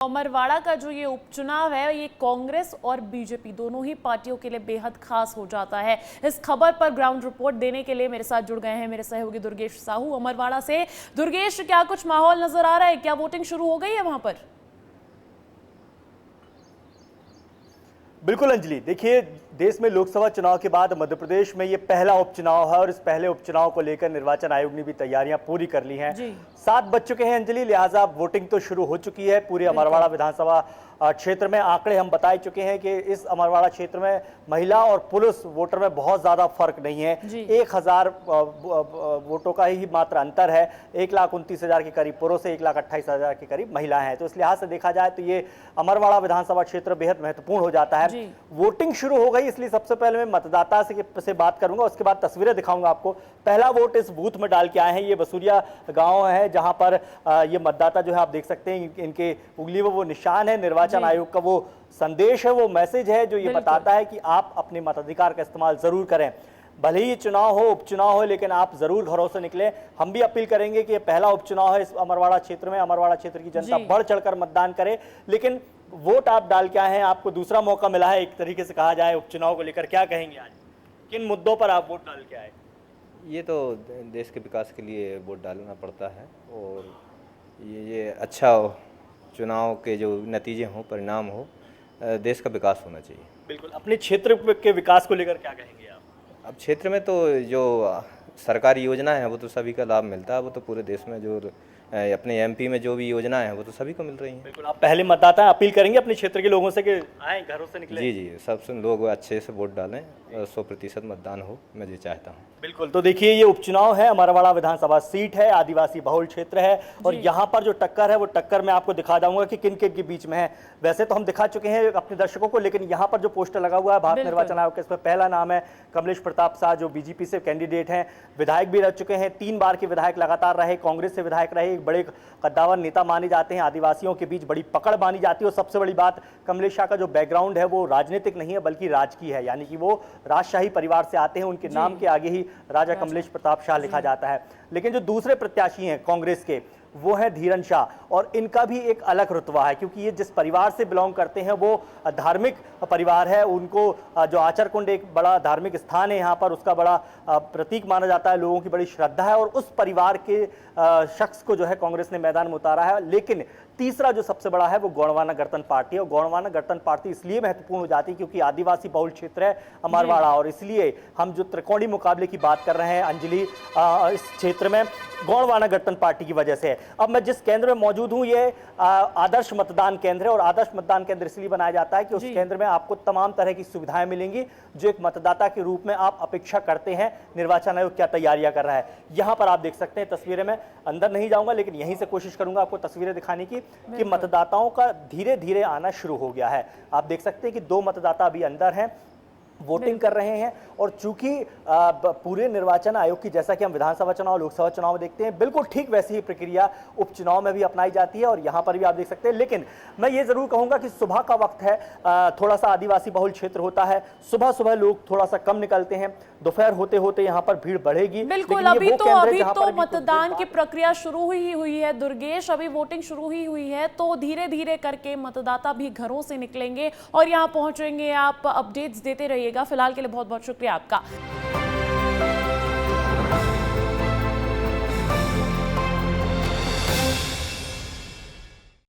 अमरवाड़ा का जो ये उपचुनाव है ये कांग्रेस और बीजेपी दोनों ही पार्टियों के लिए बेहद खास हो जाता है। इस खबर पर ग्राउंड रिपोर्ट देने के लिए मेरे साथ जुड़ गए हैं मेरे सहयोगी दुर्गेश साहू अमरवाड़ा से। दुर्गेश, क्या कुछ माहौल नजर आ रहा है? क्या वोटिंग शुरू हो गई है वहां पर? बिल्कुल अंजलि, देखिए देश में लोकसभा चुनाव के बाद मध्य प्रदेश में ये पहला उपचुनाव है और इस पहले उपचुनाव को लेकर निर्वाचन आयोग ने भी तैयारियां पूरी कर ली हैं। 7 बज चुके हैं अंजलि, लिहाजा वोटिंग तो शुरू हो चुकी है। पूरे अमरवाड़ा विधानसभा क्षेत्र में आंकड़े हम बता चुके हैं कि इस अमरवाड़ा क्षेत्र में महिला और पुरुष वोटर में बहुत ज्यादा फर्क नहीं है। 1000 वोटों का ही मात्र अंतर है। 1,29,000 के करीब पुरुष है, 1,28,000 के करीब महिला है। तो इस लिहाज से देखा जाए तो ये अमरवाड़ा विधानसभा क्षेत्र बेहद महत्वपूर्ण हो जाता है। वोटिंग शुरू हो गई, इसलिए सबसे पहले मैं मतदाता से बात करूंगा, उसके बाद तस्वीरें दिखाऊंगा आपको। पहला वोट इस बूथ में डाल के आए हैं। ये बसूरिया गांव है जहां पर ये मतदाता जो है आप देख सकते हैं इनके उंगली में वो निशान है। निर्वाचन आयोग का वो संदेश है, वो मैसेज है जो ये बताता है कि आप अपने मताधिकार का इस्तेमाल जरूर करें। भले ही चुनाव हो, उपचुनाव हो, लेकिन आप जरूर घरों से निकलें। हम भी अपील करेंगे कि ये पहला उपचुनाव है इस अमरवाड़ा क्षेत्र में। अमरवाड़ा क्षेत्र की जनता बढ़ चढ़कर मतदान करे, लेकिन वोट आप डाल के आए हैं, आपको दूसरा मौका मिला है एक तरीके से कहा जाए उपचुनाव को लेकर। क्या कहेंगे आज, किन मुद्दों पर आप वोट डाल के आए? ये तो देश के विकास के लिए वोट डालना पड़ता है और ये अच्छा चुनाव के जो नतीजे हों, परिणाम हो, देश का विकास होना चाहिए। बिल्कुल। अपने क्षेत्र के विकास को लेकर क्या कहेंगे आप? अब क्षेत्र में तो जो सरकारी योजना है वो तो सभी का लाभ मिलता है। वो तो पूरे देश में जो अपने एमपी में जो भी योजनाएं हैं वो तो सभी को मिल रही हैं। बिल्कुल। आप पहले मतदाता अपील करेंगे अपने क्षेत्र के लोगों से कि आए, घरों से निकले। जी, सबसे लोग अच्छे से वोट डालें, 100% मतदान हो, मैं ये चाहता हूँ। बिल्कुल। तो देखिए ये उपचुनाव है, अमरवाड़ा विधानसभा सीट है, आदिवासी बहुल क्षेत्र है और यहाँ पर जो टक्कर है वो टक्कर मैं आपको दिखा दूंगा कि किन किन के बीच में है। वैसे तो हम दिखा चुके हैं अपने दर्शकों को, लेकिन यहाँ पर जो पोस्टर लगा हुआ है भारत निर्वाचन आयोग का, इसमें पहला नाम है कमलेश प्रताप शाह, जो बीजेपी से कैंडिडेट हैं। विधायक भी रह चुके हैं, 3 बार के विधायक लगातार रहे, कांग्रेस से विधायक रहे, एक बड़े कद्दावर नेता माने जाते हैं। आदिवासियों के बीच बड़ी पकड़ मानी जाती है और सबसे बड़ी बात, कमलेश शाह का जो बैकग्राउंड है वो राजनीतिक नहीं है बल्कि राजकीय है, यानी कि वो राजशाही परिवार से आते हैं। उनके नाम के आगे ही राजा कमलेश प्रताप शाह लिखा जाता है। लेकिन जो दूसरे प्रत्याशी हैं कांग्रेस के, वो है धीरन शाह और इनका भी एक अलग रुतबा है, क्योंकि ये जिस परिवार से बिलोंग करते हैं वो धार्मिक परिवार है। उनको जो आचरकुंड एक बड़ा धार्मिक स्थान है यहाँ पर, उसका बड़ा प्रतीक माना जाता है, लोगों की बड़ी श्रद्धा है और उस परिवार के शख्स को जो है कांग्रेस ने मैदान में उतारा है। लेकिन तीसरा जो सबसे बड़ा है वो गोंडवाना गणतंत्र पार्टी है और गोंडवाना गणतंत्र पार्टी इसलिए महत्वपूर्ण हो जाती है क्योंकि आदिवासी बहुल क्षेत्र है अमरवाड़ा, और इसलिए हम जो त्रिकोणीय मुकाबले की बात कर रहे हैं अंजलि, इस क्षेत्र में गोंडवाना गणतंत्र पार्टी की वजह से। अब मैं जिस केंद्र में मौजूद हूं ये आदर्श मतदान केंद्र है और आदर्श मतदान केंद्र इसलिए बनाया जाता है कि उस केंद्र में आपको तमाम तरह की सुविधाएं मिलेंगी जो एक मतदाता के रूप में आप अपेक्षा करते हैं। निर्वाचन आयोग क्या तैयारियां कर रहा है यहां पर आप देख सकते हैं तस्वीरें। में अंदर नहीं जाऊंगा लेकिन यहीं से कोशिश करूंगा आपको तस्वीरें दिखाने की कि मतदाताओं का धीरे धीरे आना शुरू हो गया है। आप देख सकते हैं कि 2 मतदाता अभी अंदर हैं, वोटिंग कर रहे हैं। और चूंकि पूरे निर्वाचन आयोग की, जैसा कि हम विधानसभा चुनाव, लोकसभा चुनाव में देखते हैं, बिल्कुल ठीक वैसी ही प्रक्रिया उपचुनाव में भी अपनाई जाती है और यहां पर भी आप देख सकते हैं। लेकिन मैं ये जरूर कहूंगा कि सुबह का वक्त है, थोड़ा सा आदिवासी बहुल क्षेत्र होता है, सुबह सुबह लोग थोड़ा सा कम निकलते हैं, दोपहर होते होते यहाँ पर भीड़ बढ़ेगी। बिल्कुल। अभी तो मतदान की प्रक्रिया शुरू ही हुई है दुर्गेश, अभी वोटिंग शुरू ही हुई है, तो धीरे धीरे करके मतदाता भी घरों से निकलेंगे और यहाँ पहुंचेंगे। आप अपडेट्स देते रहिएगा। फिलहाल के लिए बहुत बहुत शुक्रिया आपका।